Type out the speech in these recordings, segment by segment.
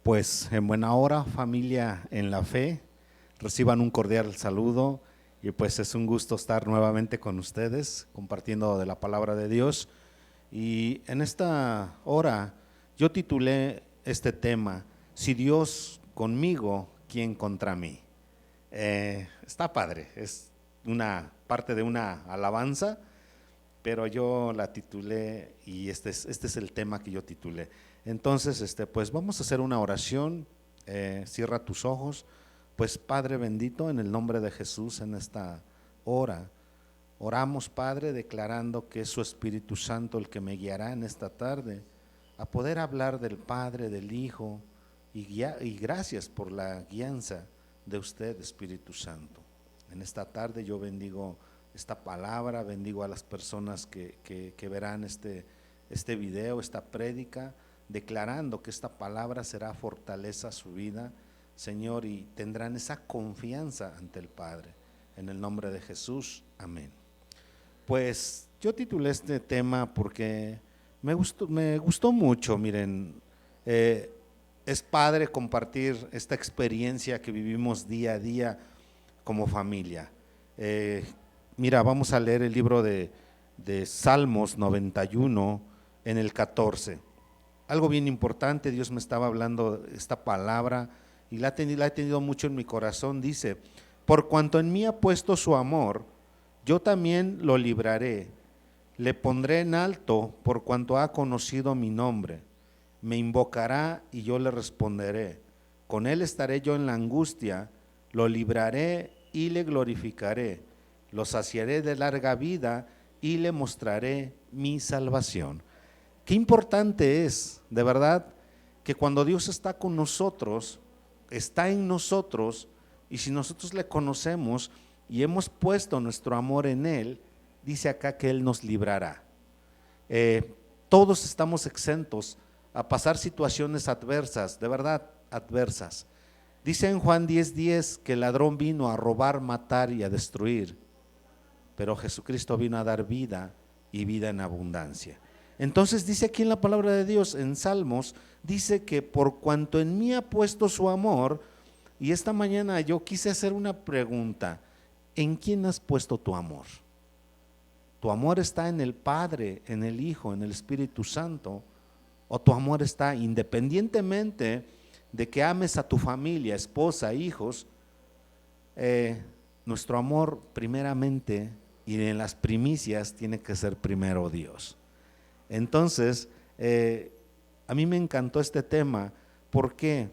Pues en buena hora, familia en la fe, reciban un cordial saludo y pues es un gusto estar nuevamente con ustedes compartiendo de la palabra de Dios. Y en esta hora yo titulé este tema: si Dios conmigo, ¿quién contra mí? Está padre, es una parte de una alabanza, pero yo la titulé y este es el tema que yo titulé. Entonces, pues vamos a hacer una oración. Cierra tus ojos. Pues Padre bendito, en el nombre de Jesús, en esta hora, oramos, Padre, declarando que es su Espíritu Santo el que me guiará en esta tarde a poder hablar del Padre, del Hijo, y gracias por la guianza de usted, Espíritu Santo. En esta tarde yo bendigo esta palabra, bendigo a las personas que verán este video, esta prédica, declarando que esta palabra será fortaleza a su vida, Señor, y tendrán esa confianza ante el Padre. En el nombre de Jesús, amén. Pues yo titulé este tema porque me gustó mucho. Miren, es padre compartir esta experiencia que vivimos día a día como familia. Mira, vamos a leer el libro de Salmos 91 en el 14. Algo bien importante, Dios me estaba hablando esta palabra y la he tenido mucho en mi corazón. Dice: por cuanto en mí ha puesto su amor, yo también lo libraré, le pondré en alto por cuanto ha conocido mi nombre. Me invocará y yo le responderé. Con él estaré yo en la angustia, lo libraré y le glorificaré. Lo saciaré de larga vida y le mostraré mi salvación. Qué importante es, de verdad, que cuando Dios está con nosotros, está en nosotros, y si nosotros le conocemos y hemos puesto nuestro amor en Él, dice acá que Él nos librará. Todos estamos exentos a pasar situaciones adversas, de verdad adversas. Dice en Juan 10:10 que el ladrón vino a robar, matar y a destruir, pero Jesucristo vino a dar vida y vida en abundancia. Entonces dice aquí en la palabra de Dios, en Salmos, dice que por cuanto en mí ha puesto su amor. Y esta mañana yo quise hacer una pregunta: ¿en quién has puesto tu amor? ¿Tu amor está en el Padre, en el Hijo, en el Espíritu Santo? ¿O tu amor está, independientemente de que ames a tu familia, esposa, hijos, nuestro amor primeramente y en las primicias tiene que ser primero Dios? Entonces, a mí me encantó este tema. ¿Por qué?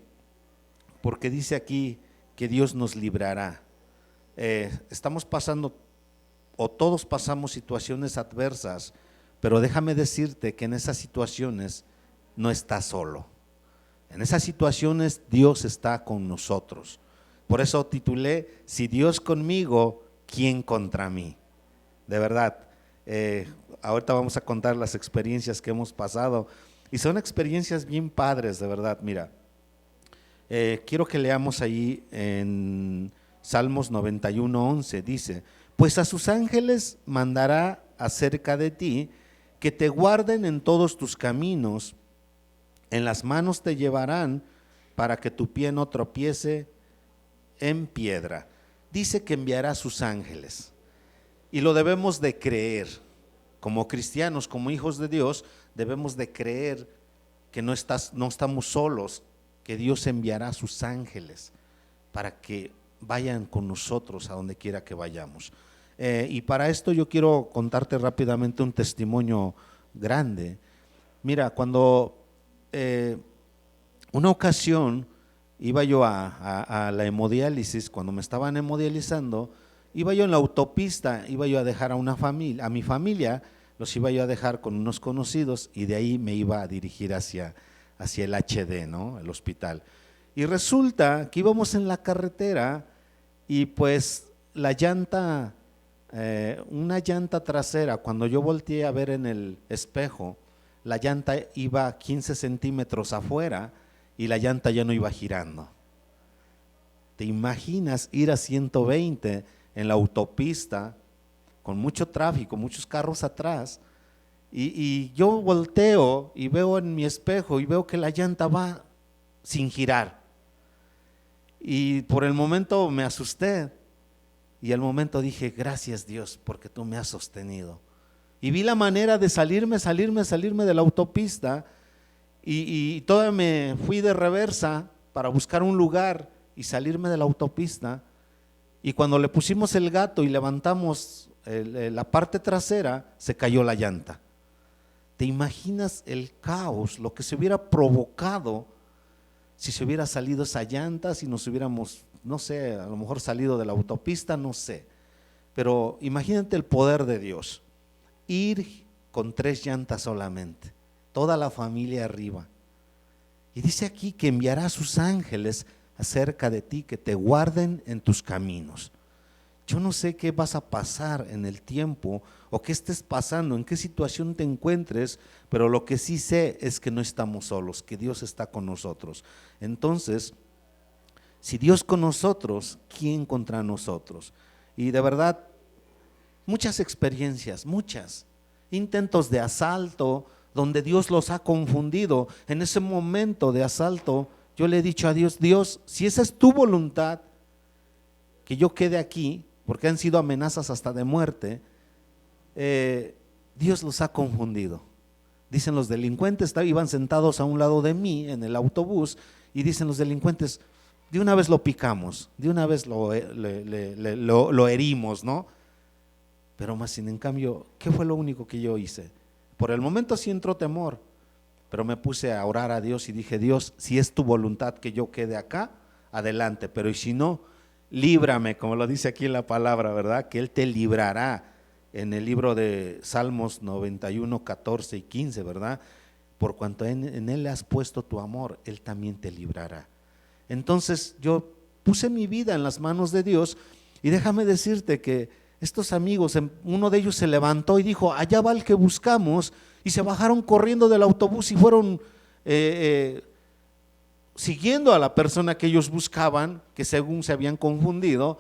Porque dice aquí que Dios nos librará. Estamos pasando, o todos pasamos, situaciones adversas, pero déjame decirte que en esas situaciones no estás solo. En esas situaciones Dios está con nosotros. Por eso titulé: si Dios conmigo, ¿quién contra mí? De verdad, ahorita vamos a contar las experiencias que hemos pasado, y son experiencias bien padres, de verdad. Mira, quiero que leamos ahí en Salmos 91:11. Dice: pues a sus ángeles mandará acerca de ti, que te guarden en todos tus caminos, en las manos te llevarán, para que tu pie no tropiece en piedra. Dice que enviará a sus ángeles, y lo debemos de creer. Como cristianos, como hijos de Dios, debemos de creer que no estamos solos, que Dios enviará a sus ángeles para que vayan con nosotros a donde quiera que vayamos. Y para esto yo quiero contarte rápidamente un testimonio grande. Mira, cuando una ocasión iba yo a la hemodiálisis, cuando me estaban hemodializando, iba yo en la autopista, iba yo a dejar a mi familia, los iba yo a dejar con unos conocidos, y de ahí me iba a dirigir hacia el HD, ¿no? El hospital. Y resulta que íbamos en la carretera y pues la llanta, una llanta trasera, cuando yo volteé a ver en el espejo, la llanta iba 15 centímetros afuera y la llanta ya no iba girando. ¿Te imaginas ir a 120 en la autopista con mucho tráfico, muchos carros atrás? Y yo volteo y veo en mi espejo y veo que la llanta va sin girar. Y por el momento me asusté y al momento dije, gracias Dios, porque tú me has sostenido. Y vi la manera de salirme de la autopista y todavía me fui de reversa para buscar un lugar y salirme de la autopista. Y cuando le pusimos el gato y levantamos la parte trasera, se cayó la llanta. ¿Te imaginas el caos, lo que se hubiera provocado si se hubiera salido esa llanta, si nos hubiéramos, no sé, a lo mejor salido de la autopista, no sé? Pero imagínate el poder de Dios. Ir con 3 llantas solamente, toda la familia arriba. Y dice aquí que enviará a sus ángeles acerca de ti, que te guarden en tus caminos. Yo no sé qué vas a pasar en el tiempo o qué estés pasando, en qué situación te encuentres, pero lo que sí sé es que no estamos solos, que Dios está con nosotros. Entonces, si Dios con nosotros, ¿quién contra nosotros? Y de verdad, muchas experiencias, muchas intentos de asalto, donde Dios los ha confundido. En ese momento de asalto, yo le he dicho a Dios, Dios, si esa es tu voluntad, que yo quede aquí, porque han sido amenazas hasta de muerte, Dios los ha confundido. Dicen los delincuentes, iban sentados a un lado de mí en el autobús, y dicen los delincuentes, de una vez lo picamos, de una vez lo herimos, ¿no? Pero más sin en cambio, ¿qué fue lo único que yo hice? Por el momento sí entró temor, pero me puse a orar a Dios y dije, Dios, si es tu voluntad que yo quede acá, adelante, pero y si no, líbrame, como lo dice aquí en la palabra, ¿verdad? Que Él te librará, en el libro de Salmos 91, 14 y 15, ¿verdad? Por cuanto en Él le has puesto tu amor, Él también te librará. Entonces yo puse mi vida en las manos de Dios y déjame decirte que estos amigos, uno de ellos se levantó y dijo, allá va el que buscamos, y se bajaron corriendo del autobús y fueron siguiendo a la persona que ellos buscaban, que según se habían confundido.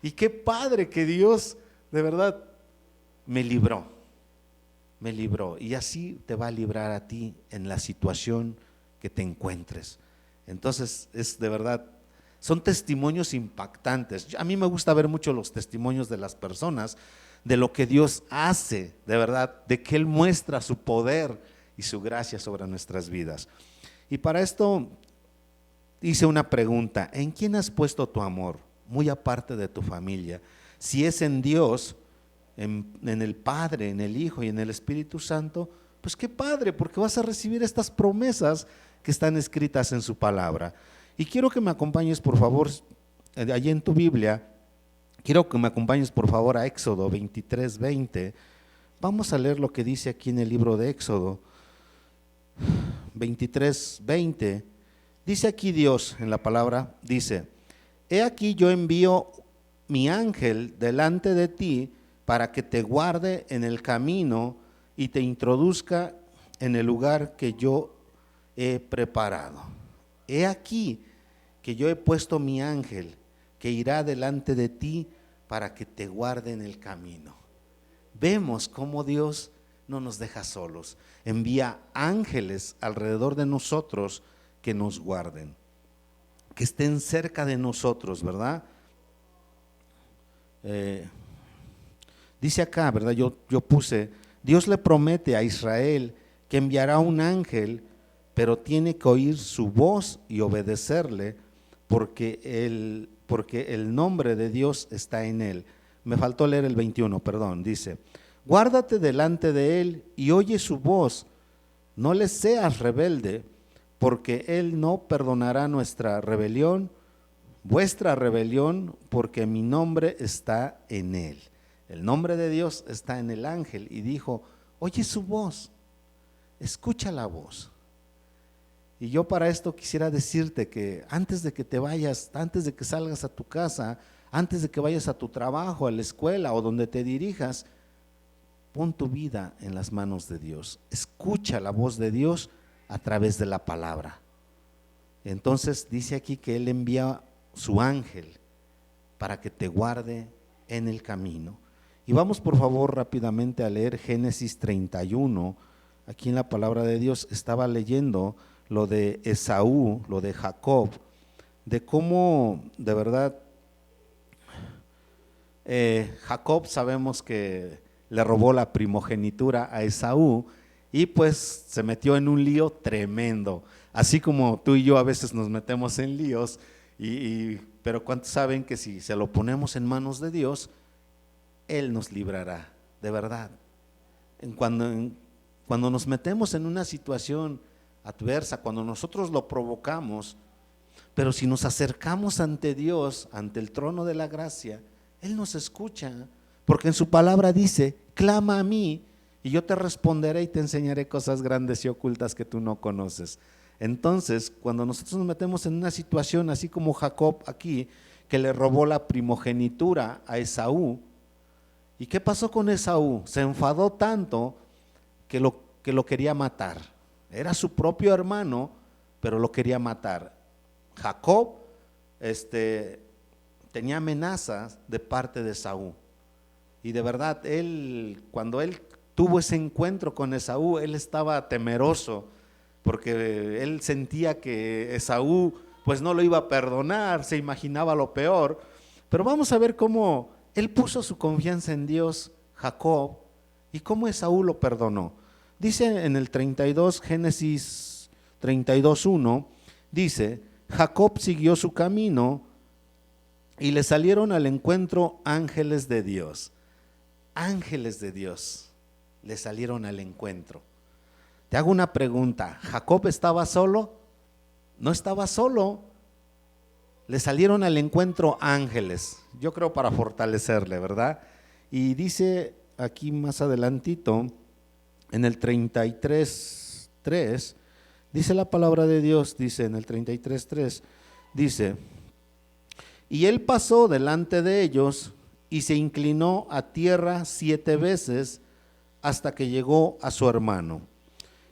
Y qué padre que Dios de verdad me libró, y así te va a librar a ti en la situación que te encuentres. Entonces es de verdad, son testimonios impactantes. A mí me gusta ver mucho los testimonios de las personas, de lo que Dios hace, de verdad, de que Él muestra su poder y su gracia sobre nuestras vidas. Y para esto hice una pregunta: ¿en quién has puesto tu amor? Muy aparte de tu familia. Si es en Dios, en el Padre, en el Hijo y en el Espíritu Santo, pues qué padre, porque vas a recibir estas promesas que están escritas en su palabra. Y quiero que me acompañes, por favor, allí en tu Biblia, quiero que me acompañes, por favor, a Éxodo 23, 20. Vamos a leer lo que dice aquí en el libro de Éxodo 23, 20. Dice aquí Dios en la palabra, dice: he aquí yo envío mi ángel delante de ti para que te guarde en el camino y te introduzca en el lugar que yo he preparado. He aquí que yo he puesto mi ángel que irá delante de ti para que te guarde en el camino. Vemos cómo Dios no nos deja solos, envía ángeles alrededor de nosotros que nos guarden, que estén cerca de nosotros, ¿verdad? Dice acá, ¿verdad? Yo puse, Dios le promete a Israel que enviará un ángel, pero tiene que oír su voz y obedecerle, porque el nombre de Dios está en él. Me faltó leer el 21, perdón. Dice: guárdate delante de él y oye su voz, no le seas rebelde, porque él no perdonará nuestra rebelión, vuestra rebelión, porque mi nombre está en él. El nombre de Dios está en el ángel, y dijo: oye su voz, escucha la voz. Y yo para esto quisiera decirte que antes de que te vayas, antes de que salgas a tu casa, antes de que vayas a tu trabajo, a la escuela o donde te dirijas, pon tu vida en las manos de Dios. Escucha la voz de Dios a través de la palabra. Entonces dice aquí que Él envía su ángel para que te guarde en el camino. Y vamos por favor rápidamente a leer Génesis 31. Aquí en la palabra de Dios estaba leyendo lo de Esaú, lo de Jacob, de cómo de verdad Jacob sabemos que le robó la primogenitura a Esaú y pues se metió en un lío tremendo, así como tú y yo a veces nos metemos en líos, pero ¿cuántos saben que si se lo ponemos en manos de Dios, Él nos librará, de verdad? Cuando nos metemos en una situación adversa, cuando nosotros lo provocamos, pero si nos acercamos ante Dios, ante el trono de la gracia, Él nos escucha, porque en su palabra dice: clama a mí y yo te responderé y te enseñaré cosas grandes y ocultas que tú no conoces. Entonces, cuando nosotros nos metemos en una situación así como Jacob aquí, que le robó la primogenitura a Esaú, ¿y qué pasó con Esaú? Se enfadó tanto que lo quería matar. Era su propio hermano, pero lo quería matar. Jacob tenía amenazas de parte de Esaú. Y de verdad, cuando él tuvo ese encuentro con Esaú, él estaba temeroso, porque él sentía que Esaú pues no lo iba a perdonar, se imaginaba lo peor. Pero vamos a ver cómo él puso su confianza en Dios, Jacob, y cómo Esaú lo perdonó. Dice en el 32, Génesis 32:1, dice: Jacob siguió su camino y le salieron al encuentro ángeles de Dios. Ángeles de Dios le salieron al encuentro. Te hago una pregunta: ¿Jacob estaba solo? No estaba solo. Le salieron al encuentro ángeles, yo creo para fortalecerle, ¿verdad? Y dice aquí más adelantito, en el 33:3, dice la palabra de Dios, dice en el 33:3, dice: y él pasó delante de ellos y se inclinó a tierra 7 veces hasta que llegó a su hermano.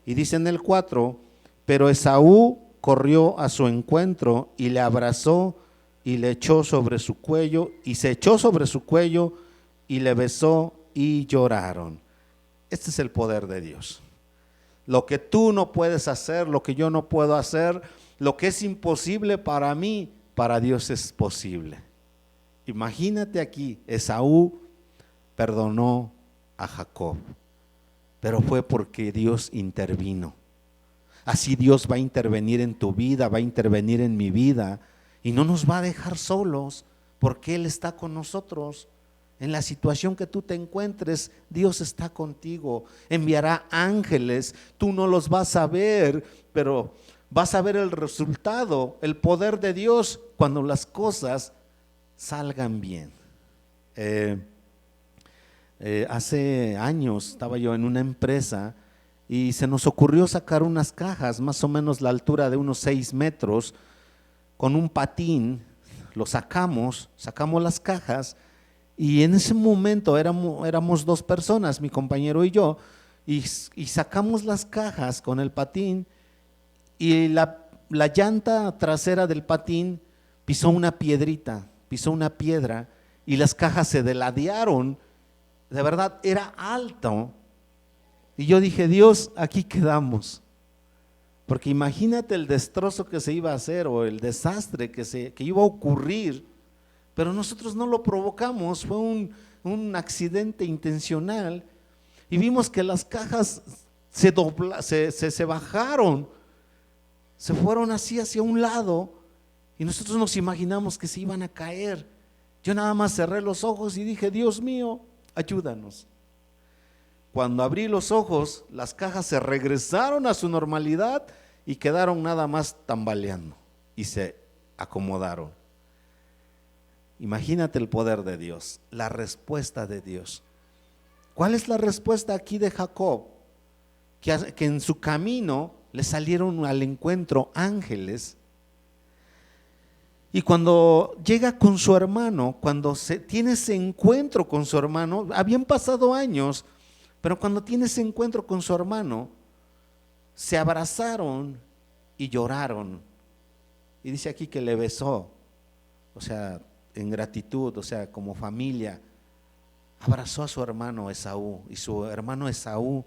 Y dice en el 4: pero Esaú corrió a su encuentro y le abrazó y le echó sobre su cuello, y se echó sobre su cuello y le besó y lloraron. Este es el poder de Dios. Lo que tú no puedes hacer, lo que yo no puedo hacer, lo que es imposible para mí, para Dios es posible. Imagínate aquí, Esaú perdonó a Jacob, pero fue porque Dios intervino. Así Dios va a intervenir en tu vida, va a intervenir en mi vida, y no nos va a dejar solos, porque Él está con nosotros. En la situación que tú te encuentres, Dios está contigo. Enviará ángeles, tú no los vas a ver, pero vas a ver el resultado, el poder de Dios cuando las cosas salgan bien. Hace años estaba yo en una empresa y se nos ocurrió sacar unas cajas, más o menos la altura de unos 6 metros, con un patín. Lo sacamos las cajas, y en ese momento éramos 2 personas, mi compañero y yo, y sacamos las cajas con el patín, y la llanta trasera del patín pisó una piedra, y las cajas se deladearon. De verdad, era alto. Y yo dije: Dios, aquí quedamos. Porque imagínate el destrozo que se iba a hacer, o el desastre que iba a ocurrir. Pero nosotros no lo provocamos, fue un accidente intencional. Y vimos que las cajas se bajaron, se fueron así hacia un lado, y nosotros nos imaginamos que se iban a caer. Yo nada más cerré los ojos y dije: Dios mío, ayúdanos. Cuando abrí los ojos, las cajas se regresaron a su normalidad y quedaron nada más tambaleando y se acomodaron. Imagínate el poder de Dios, la respuesta de Dios. ¿Cuál es la respuesta aquí de Jacob? Que en su camino le salieron al encuentro ángeles. Y cuando llega con su hermano, cuando tiene ese encuentro con su hermano, habían pasado años, pero cuando tiene ese encuentro con su hermano, se abrazaron y lloraron. Y dice aquí que le besó, o sea, en gratitud, o sea, como familia, abrazó a su hermano Esaú, y su hermano Esaú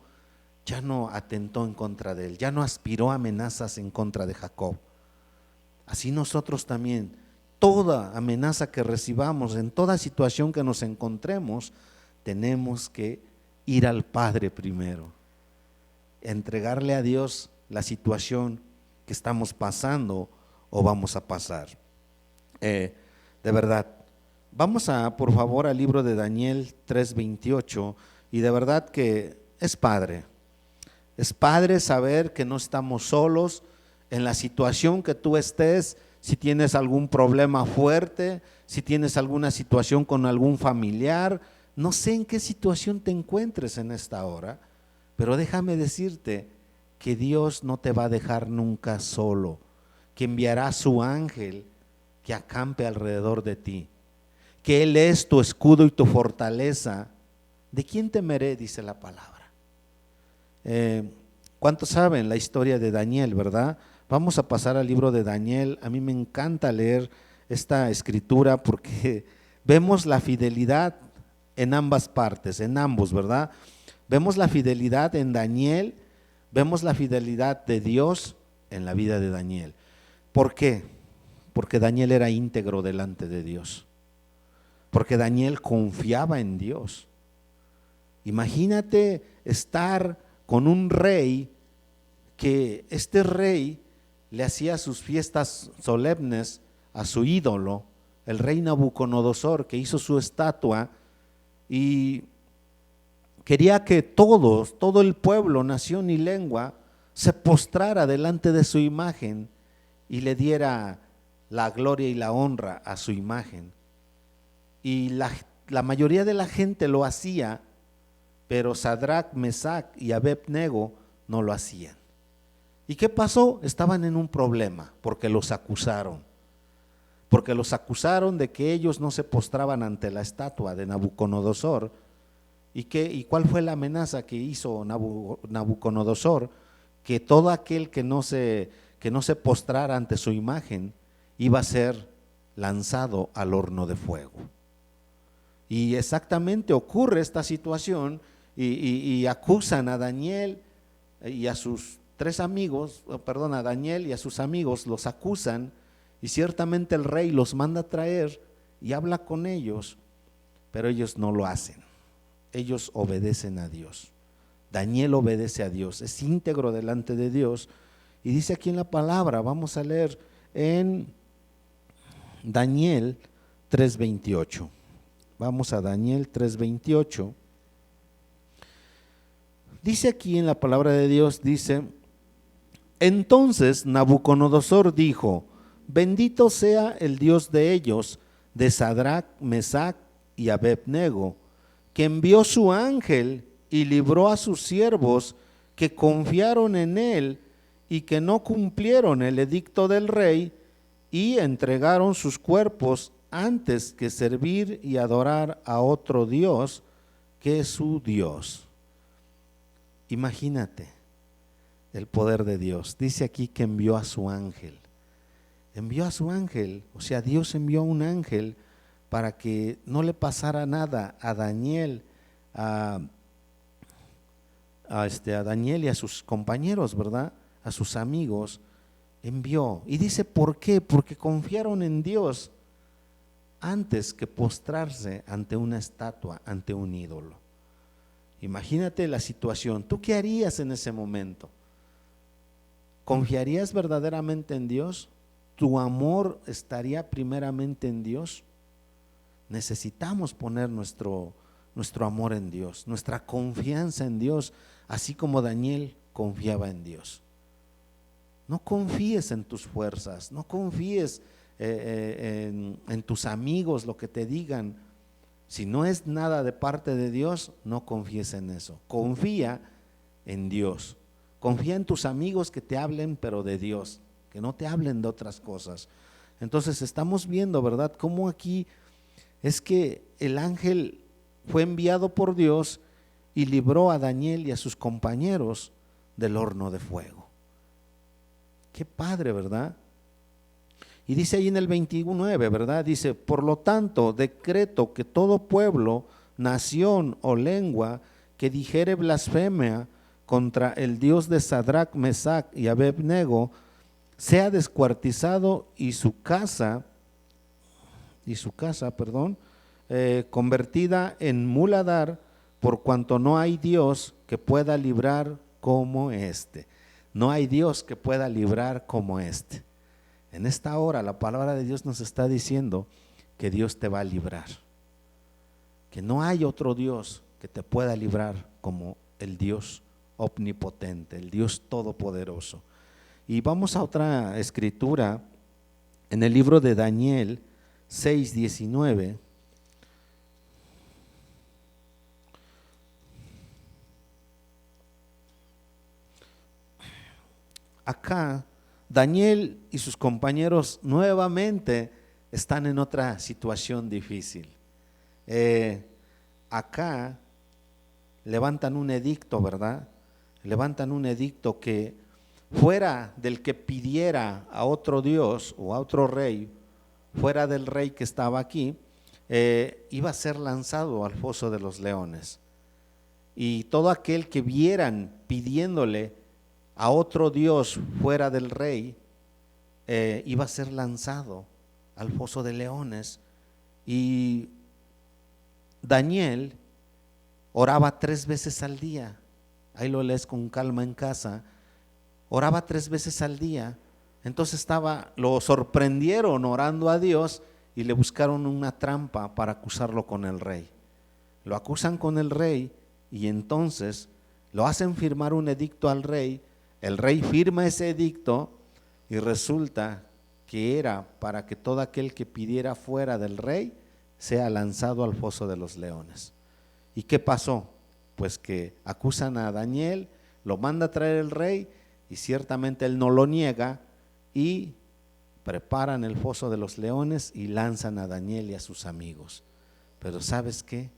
ya no atentó en contra de él, ya no aspiró amenazas en contra de Jacob. Así nosotros también, toda amenaza que recibamos, en toda situación que nos encontremos, tenemos que ir al Padre primero, entregarle a Dios la situación que estamos pasando o vamos a pasar. De verdad, vamos por favor al libro de Daniel 3:28, y de verdad que es padre saber que no estamos solos en la situación que tú estés. Si tienes algún problema fuerte, si tienes alguna situación con algún familiar, no sé en qué situación te encuentres en esta hora, pero déjame decirte que Dios no te va a dejar nunca solo, que enviará a su ángel que acampe alrededor de ti, que Él es tu escudo y tu fortaleza. ¿De quién temeré?, dice la palabra. ¿Cuántos saben la historia de Daniel, verdad? Vamos a pasar al libro de Daniel. A mí me encanta leer esta escritura porque vemos la fidelidad en ambas partes, en ambos, ¿verdad? Vemos la fidelidad en Daniel, vemos la fidelidad de Dios en la vida de Daniel. ¿Por qué? Porque Daniel era íntegro delante de Dios, porque Daniel confiaba en Dios. Imagínate estar con un rey, que este rey le hacía sus fiestas solemnes a su ídolo, el rey Nabucodonosor, que hizo su estatua y quería que todo el pueblo, nación y lengua, se postrara delante de su imagen y le diera la gloria y la honra a su imagen. Y la mayoría de la gente lo hacía, pero Sadrach, Mesach y Abed-nego no lo hacían. ¿Y qué pasó? Estaban en un problema porque los acusaron de que ellos no se postraban ante la estatua de Nabucodonosor. ¿Y cuál fue la amenaza que hizo Nabucodonosor? Que todo aquel que no se postrara ante su imagen iba a ser lanzado al horno de fuego. Y exactamente ocurre esta situación, y acusan a Daniel y a sus a Daniel y a sus amigos los acusan, y ciertamente el rey los manda a traer y habla con ellos, pero ellos no lo hacen. Ellos obedecen a Dios. Daniel obedece a Dios, es íntegro delante de Dios, y dice aquí en la palabra, vamos a leer en Daniel 3:28. Vamos a Daniel 3:28. Dice aquí en la palabra de Dios, dice: entonces Nabucodonosor dijo: bendito sea el Dios de ellos, de Sadrach, Mesach y Abed-nego, que envió su ángel y libró a sus siervos que confiaron en él y que no cumplieron el edicto del rey y entregaron sus cuerpos antes que servir y adorar a otro Dios que su Dios. Imagínate el poder de Dios. Dice aquí que envió a su ángel. Envió a su ángel, o sea, Dios envió un ángel para que no le pasara nada a Daniel, a Daniel y a sus compañeros, ¿verdad? A sus amigos, envió. Y dice, ¿por qué? Porque confiaron en Dios antes que postrarse ante una estatua, ante un ídolo. Imagínate la situación. ¿Tú qué harías en ese momento? ¿Confiarías verdaderamente en Dios? ¿Tu amor estaría primeramente en Dios? Necesitamos poner nuestro amor en Dios, nuestra confianza en Dios, así como Daniel confiaba en Dios. No confíes en tus fuerzas, no confíes en tus amigos, lo que te digan. Si no es nada de parte de Dios, no confíes en eso. Confía en Dios. Confía en tus amigos que te hablen, pero de Dios, que no te hablen de otras cosas. Entonces estamos viendo, ¿verdad?, cómo aquí es que el ángel fue enviado por Dios y libró a Daniel y a sus compañeros del horno de fuego. Qué padre, ¿verdad? Y dice ahí en el 29, ¿verdad? Dice: por lo tanto, decreto que todo pueblo, nación o lengua que dijere blasfemia contra el Dios de Sadrach, Mesach y Abednego, sea descuartizado y su casa, convertida en muladar, por cuanto no hay Dios que pueda librar como este. No hay Dios que pueda librar como este. En esta hora la palabra de Dios nos está diciendo que Dios te va a librar, que no hay otro Dios que te pueda librar como el Dios omnipotente, el Dios todopoderoso. Y vamos a otra escritura en el libro de Daniel 6:19. Acá Daniel y sus compañeros nuevamente están en otra situación difícil. Acá levantan un edicto, ¿verdad? Levantan un edicto que fuera del que pidiera a otro Dios o a otro rey, fuera del rey que estaba aquí, iba a ser lanzado al foso de los leones. Y todo aquel que vieran pidiéndole a otro Dios fuera del rey, iba a ser lanzado al foso de leones. Y Daniel oraba 3 veces al día. Ahí lo lees con calma en casa. Oraba 3 veces al día. Entonces lo sorprendieron orando a Dios y le buscaron una trampa para acusarlo con el rey. Lo acusan con el rey y entonces lo hacen firmar un edicto al rey. El rey firma ese edicto y resulta que era para que todo aquel que pidiera fuera del rey sea lanzado al foso de los leones. ¿Y qué pasó? Pues que acusan a Daniel, lo manda a traer el rey y ciertamente él no lo niega y preparan el foso de los leones y lanzan a Daniel y a sus amigos. Pero ¿sabes qué?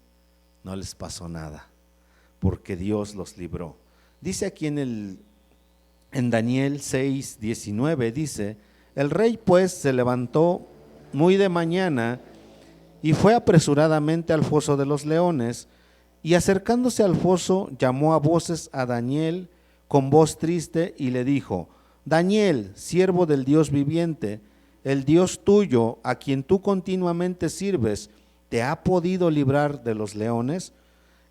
No les pasó nada, porque Dios los libró. Dice aquí en Daniel 6:19, dice: el rey pues se levantó muy de mañana y fue apresuradamente al foso de los leones, y acercándose al foso llamó a voces a Daniel con voz triste y le dijo: Daniel, siervo del Dios viviente, el Dios tuyo, a quien tú continuamente sirves, ¿te ha podido librar de los leones?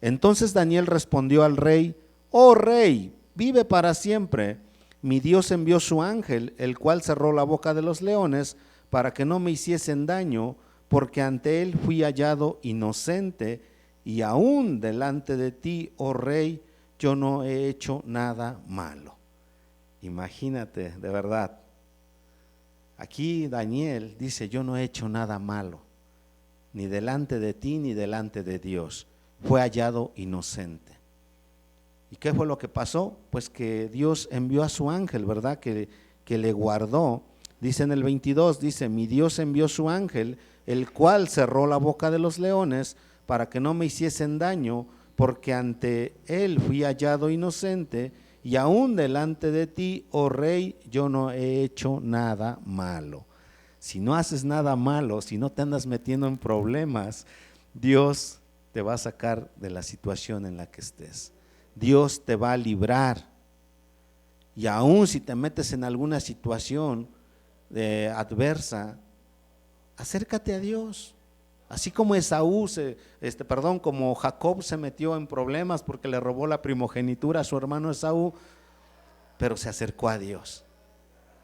Entonces Daniel respondió al rey: oh rey, vive para siempre. Mi Dios envió su ángel, el cual cerró la boca de los leones para que no me hiciesen daño, porque ante él fui hallado inocente, y aún delante de ti, oh rey, yo no he hecho nada malo. Imagínate, de verdad. Aquí Daniel dice: yo no he hecho nada malo, ni delante de ti ni delante de Dios. Fue hallado inocente. ¿Y qué fue lo que pasó? Pues que Dios envió a su ángel, ¿verdad? Que le guardó. Dice en el 22, dice: mi Dios envió su ángel, el cual cerró la boca de los leones para que no me hiciesen daño, porque ante él fui hallado inocente, y aún delante de ti, oh rey, yo no he hecho nada malo. Si no haces nada malo, si no te andas metiendo en problemas, Dios te va a sacar de la situación en la que estés. Dios te va a librar. Y aún si te metes en alguna situación adversa, acércate a Dios. Así como como Jacob se metió en problemas porque le robó la primogenitura a su hermano Esaú, pero se acercó a Dios.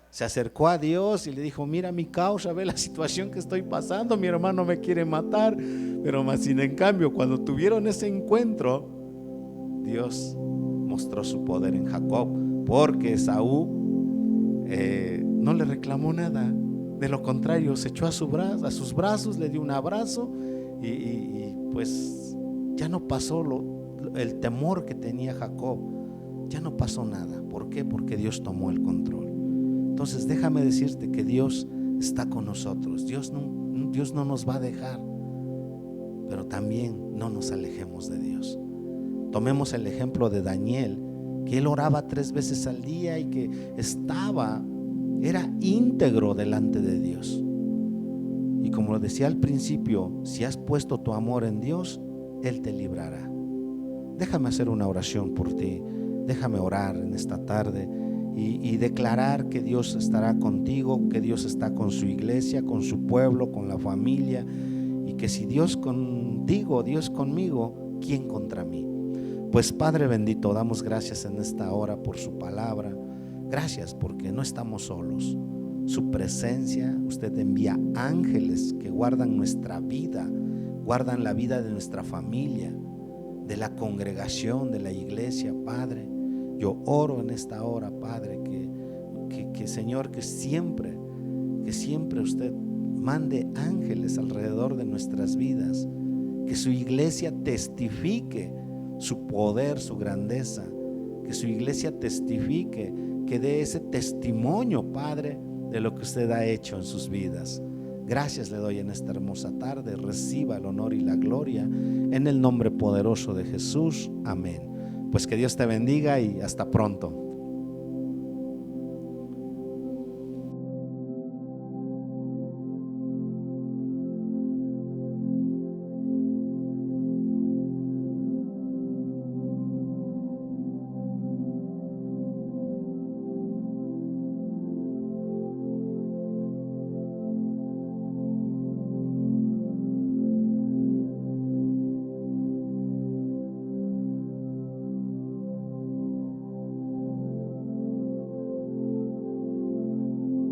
Se acercó a Dios y le dijo: mira mi causa, ve la situación que estoy pasando, mi hermano me quiere matar. Pero más sin en cambio, cuando tuvieron ese encuentro, Dios mostró su poder en Jacob, porque Esaú no le reclamó nada. De lo contrario, se echó a sus brazos, le dio un abrazo y pues ya no pasó el temor que tenía Jacob. Ya no pasó nada. ¿Por qué? Porque Dios tomó el control. Entonces déjame decirte que Dios está con nosotros. Dios no nos va a dejar, pero también no nos alejemos de Dios. Tomemos el ejemplo de Daniel, que él oraba 3 veces al día y que era íntegro delante de Dios. Y como lo decía al principio, si has puesto tu amor en Dios, Él te librará. Déjame hacer una oración por ti. Déjame orar en esta tarde y declarar que Dios estará contigo, que Dios está con su iglesia, con su pueblo, con la familia, y que si Dios contigo, Dios conmigo, ¿quién contra mí? Pues Padre bendito, damos gracias en esta hora por su palabra. Gracias porque no estamos solos. Su presencia, usted envía ángeles que guardan nuestra vida, guardan la vida de nuestra familia, de la congregación, de la iglesia. Padre, yo oro en esta hora, Padre, que Señor, que siempre usted mande ángeles alrededor de nuestras vidas, que su iglesia testifique su poder, su grandeza, que su iglesia testifique, que dé ese testimonio, Padre, de lo que usted ha hecho en sus vidas. Gracias le doy en esta hermosa tarde. Reciba el honor y la gloria en el nombre poderoso de Jesús. Amén. Pues que Dios te bendiga y hasta pronto.